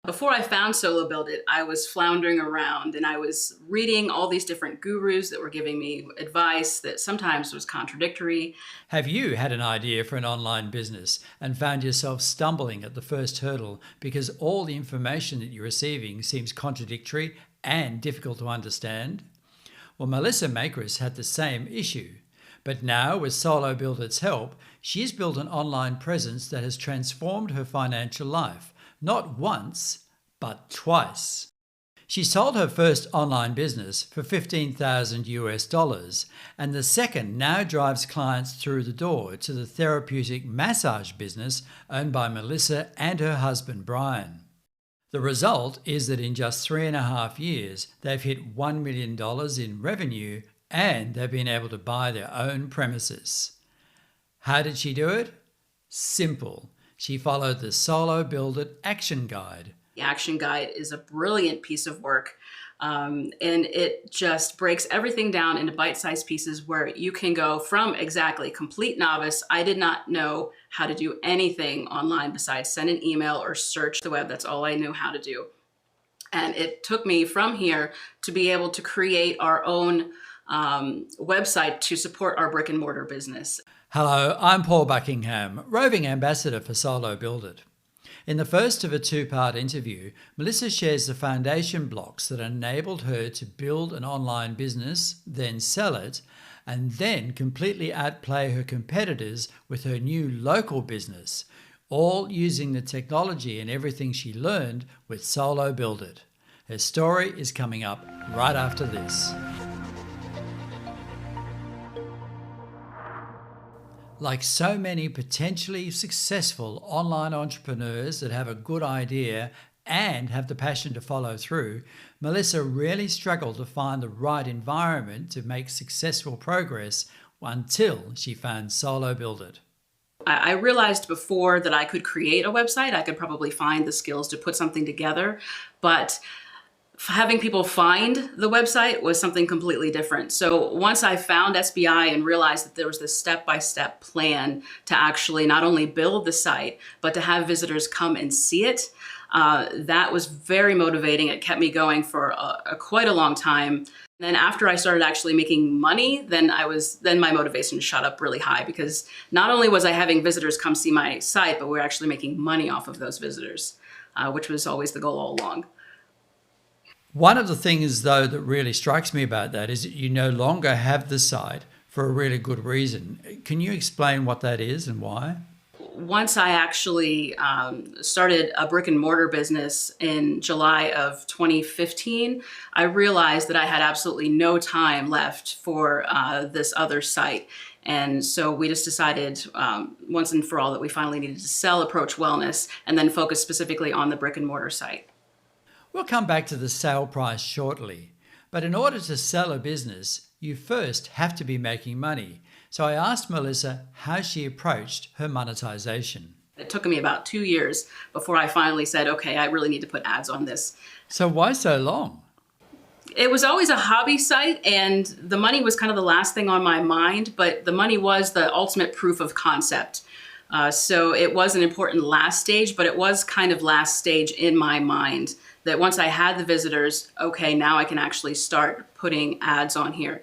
Before I found SoloBuild It, I was floundering around and I was reading all these different gurus that were giving me advice that sometimes was contradictory. Have you had an idea for an online business and found yourself stumbling at the first hurdle because all the information that you're receiving seems contradictory and difficult to understand? Well, Melissa Makris had the same issue. But now, with SoloBuild It's help, she's built an online presence that has transformed her financial life, not once, but twice. She sold her first online business for $15,000, and the second now drives clients through the door to the therapeutic massage business owned by Melissa and her husband Brian. The result is that in just 3.5 years, they've hit $1 million in revenue and they've been able to buy their own premises. How did she do it? Simple. She followed the SoloBuild It action guide. The action guide is a brilliant piece of work, and it just breaks everything down into bite-sized pieces where you can go from exactly complete novice. I did not know how to do anything online besides send an email or search the web. That's all I knew how to do. And it took me from here to be able to create our own website to support our brick and mortar business. Hello, I'm Paul Buckingham, roving ambassador for SoloBuild It. In the first of a two-part interview, Melissa shares the foundation blocks that enabled her to build an online business, then sell it, and then completely outplay her competitors with her new local business, all using the technology and everything she learned with SoloBuild It. Her story is coming up right after this. Like so many potentially successful online entrepreneurs that have a good idea and have the passion to follow through, Melissa really struggled to find the right environment to make successful progress until she found SoloBuild It. I realized before that I could create a website. I could probably find the skills to put something together, but having people find the website was something completely different. So once I found SBI and realized that there was this step-by-step plan to actually not only build the site, but to have visitors come and see it, that was very motivating. It kept me going for quite a long time. Then after I started actually making money, then my motivation shot up really high, because not only was I having visitors come see my site, but we're actually making money off of those visitors, which was always the goal all along. One of the things, though, that really strikes me about that is that you no longer have the site for a really good reason. Can you explain what that is and why? Once I actually started a brick and mortar business in July of 2015, I realized that I had absolutely no time left for this other site. And so we just decided once and for all that we finally needed to sell Approach Wellness and then focus specifically on the brick and mortar site. We'll come back to the sale price shortly, but in order to sell a business, you first have to be making money. So I asked Melissa how she approached her monetization. It took me about 2 years before I finally said, okay, I really need to put ads on this. So why so long? It was always a hobby site, and the money was kind of the last thing on my mind, but the money was the ultimate proof of concept. So it was an important last stage, but it was kind of last stage in my mind, that once I had the visitors, okay, now I can actually start putting ads on here.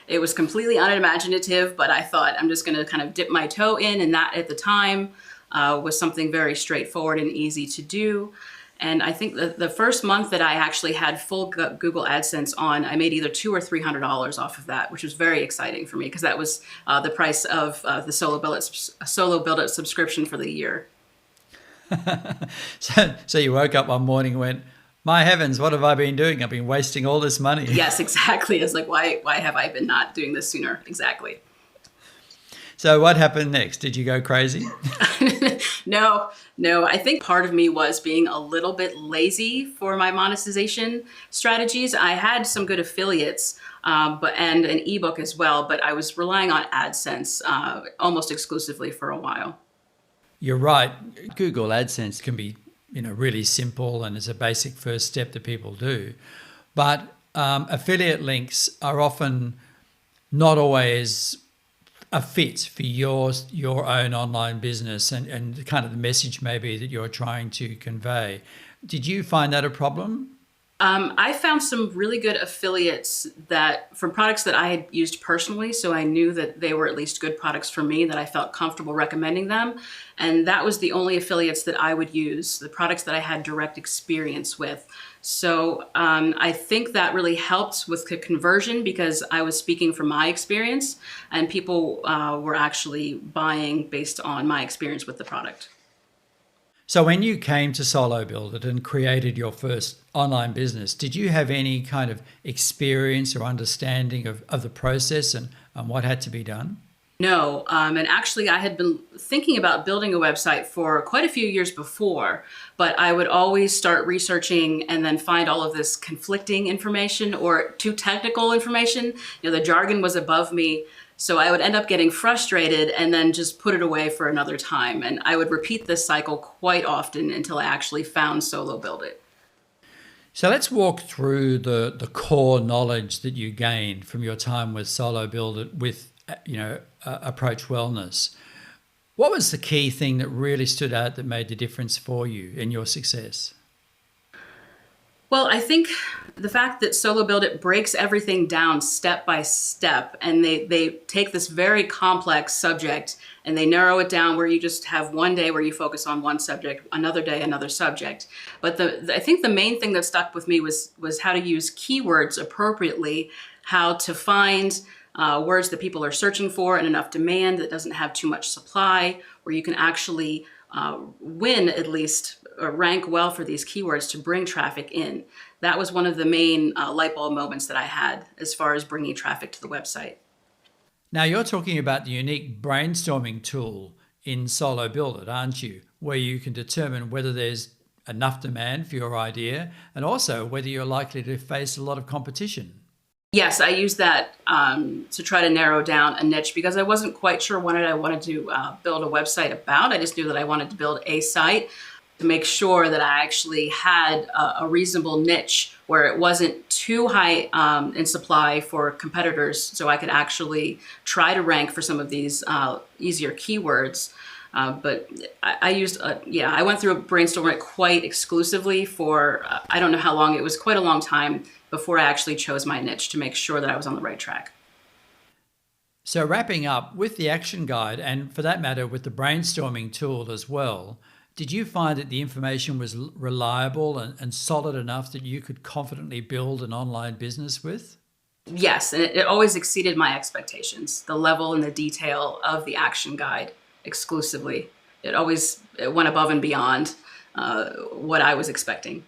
It was completely unimaginative, but I thought I'm just gonna kind of dip my toe in, and that at the time was something very straightforward and easy to do. And I think the first month that I actually had full Google AdSense on, I made either $200 or $300 off of that, which was very exciting for me, because that was the price of the SoloBuild It subscription for the year. So you woke up one morning and went, my heavens, what have I been doing? I've been wasting all this money. Yes, exactly. It's like, why have I been not doing this sooner? Exactly. So what happened next? Did you go crazy? No. I think part of me was being a little bit lazy for my monetization strategies. I had some good affiliates, and an ebook as well, but I was relying on AdSense almost exclusively for a while. You're right. Google AdSense can be, really simple, and it's a basic first step that people do. But affiliate links are often not always a fit for your own online business and kind of the message maybe that you're trying to convey. Did you find that a problem? I found some really good affiliates that from products that I had used personally, so I knew that they were at least good products for me, that I felt comfortable recommending them. And that was the only affiliates that I would use, the products that I had direct experience with. So I think that really helped with the conversion because I was speaking from my experience and people were actually buying based on my experience with the product. So when you came to SoloBuild It and created your first online business, did you have any kind of experience or understanding of the process and what had to be done? No, and actually I had been thinking about building a website for quite a few years before, but I would always start researching and then find all of this conflicting information or too technical information. The jargon was above me. So I would end up getting frustrated and then just put it away for another time. And I would repeat this cycle quite often until I actually found SoloBuild It. So let's walk through the core knowledge that you gained from your time with SoloBuild It with, Approach Wellness. What was the key thing that really stood out that made the difference for you in your success? Well, I think the fact that SoloBuild It breaks everything down step by step, and they take this very complex subject and they narrow it down where you just have one day where you focus on one subject, another day another subject. But I think the main thing that stuck with me was how to use keywords appropriately, how to find words that people are searching for and enough demand that doesn't have too much supply, where you can actually win at least or rank well for these keywords to bring traffic in. That was one of the main light bulb moments that I had as far as bringing traffic to the website. Now you're talking about the unique brainstorming tool in SoloBuild It, aren't you? Where you can determine whether there's enough demand for your idea and also whether you're likely to face a lot of competition. Yes, I used that to try to narrow down a niche because I wasn't quite sure what I wanted to build a website about. I just knew that I wanted to build a site to make sure that I actually had a reasonable niche where it wasn't too high in supply for competitors, so I could actually try to rank for some of these easier keywords. But I went through a brainstorming quite exclusively for, I don't know how long, it was quite a long time before I actually chose my niche to make sure that I was on the right track. So wrapping up with the action guide, and for that matter, with the brainstorming tool as well, did you find that the information was reliable and solid enough that you could confidently build an online business with? Yes, and it always exceeded my expectations, the level and the detail of the action guide exclusively. It went above and beyond what I was expecting.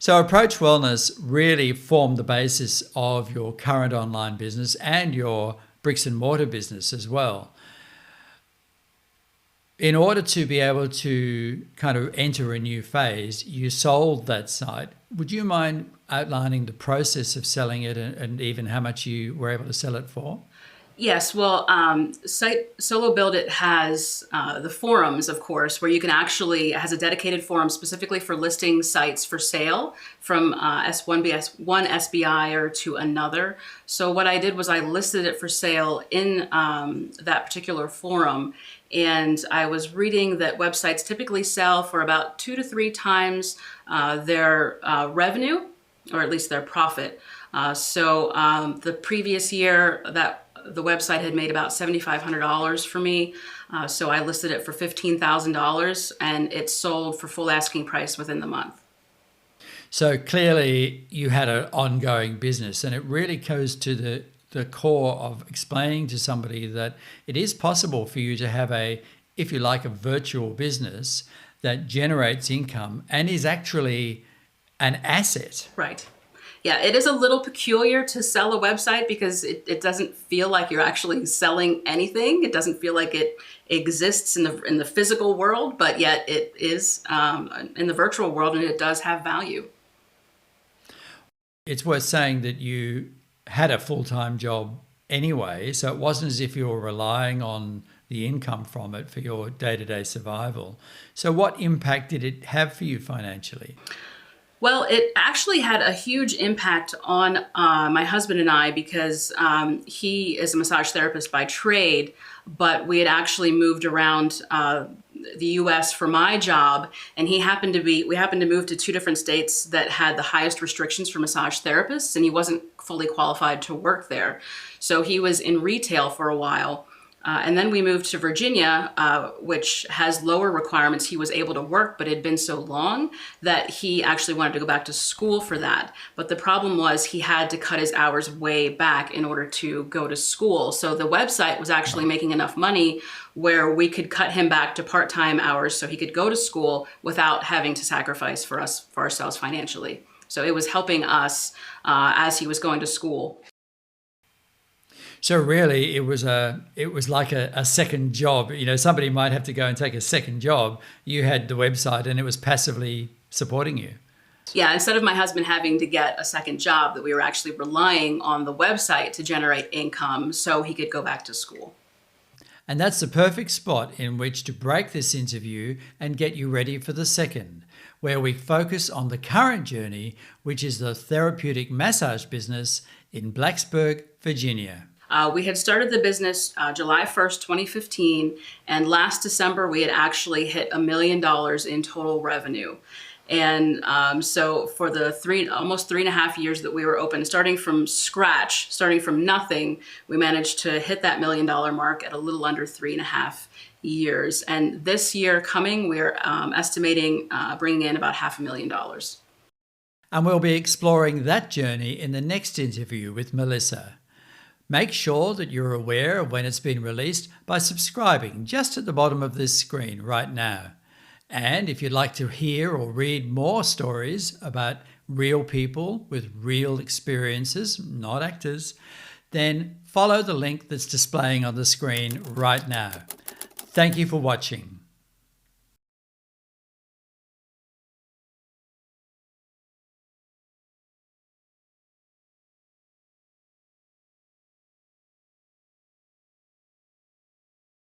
So Approach Wellness really formed the basis of your current online business and your bricks and mortar business as well. In order to be able to kind of enter a new phase, you sold that site. Would you mind outlining the process of selling it and even how much you were able to sell it for? Yes, well, site SoloBuild It has the forums, of course, where you can actually, it has a dedicated forum specifically for listing sites for sale from one SBI to another. So what I did was I listed it for sale in that particular forum, and I was reading that websites typically sell for about 2 to 3 times their revenue, or at least their profit. The previous year, the website had made about $7,500 for me. So I listed it for $15,000 and it sold for full asking price within the month. So clearly you had an ongoing business, and it really goes to the core of explaining to somebody that it is possible for you to have if you like, a virtual business that generates income and is actually an asset. Right. Yeah, it is a little peculiar to sell a website because it doesn't feel like you're actually selling anything. It doesn't feel like it exists in the physical world, but yet it is in the virtual world, and it does have value. It's worth saying that you had a full-time job anyway, so it wasn't as if you were relying on the income from it for your day-to-day survival. So what impact did it have for you financially? Well, it actually had a huge impact on my husband and I because he is a massage therapist by trade, but we had actually moved around the US for my job, and we happened to move to two different states that had the highest restrictions for massage therapists, and he wasn't fully qualified to work there. So he was in retail for a while. And then we moved to Virginia, which has lower requirements. He was able to work, but it had been so long that he actually wanted to go back to school for that. But the problem was he had to cut his hours way back in order to go to school. So the website was actually making enough money where we could cut him back to part-time hours so he could go to school without having to sacrifice for ourselves financially. So it was helping us as he was going to school. So really, it was like a second job. You know, somebody might have to go and take a second job. You had the website, and it was passively supporting you. Yeah, instead of my husband having to get a second job, that we were actually relying on the website to generate income so he could go back to school. And that's the perfect spot in which to break this interview and get you ready for the second, where we focus on the current journey, which is the therapeutic massage business in Blacksburg, Virginia. We had started the business July 1st, 2015, and last December we had actually hit $1 million in total revenue. And so for the almost 3.5 years that we were open, starting from scratch, starting from nothing, we managed to hit that $1 million mark at a little under 3.5 years. And this year coming, we're estimating bringing in about $500,000. And we'll be exploring that journey in the next interview with Melissa. Make sure that you're aware of when it's been released by subscribing just at the bottom of this screen right now. And if you'd like to hear or read more stories about real people with real experiences, not actors, then follow the link that's displaying on the screen right now. Thank you for watching.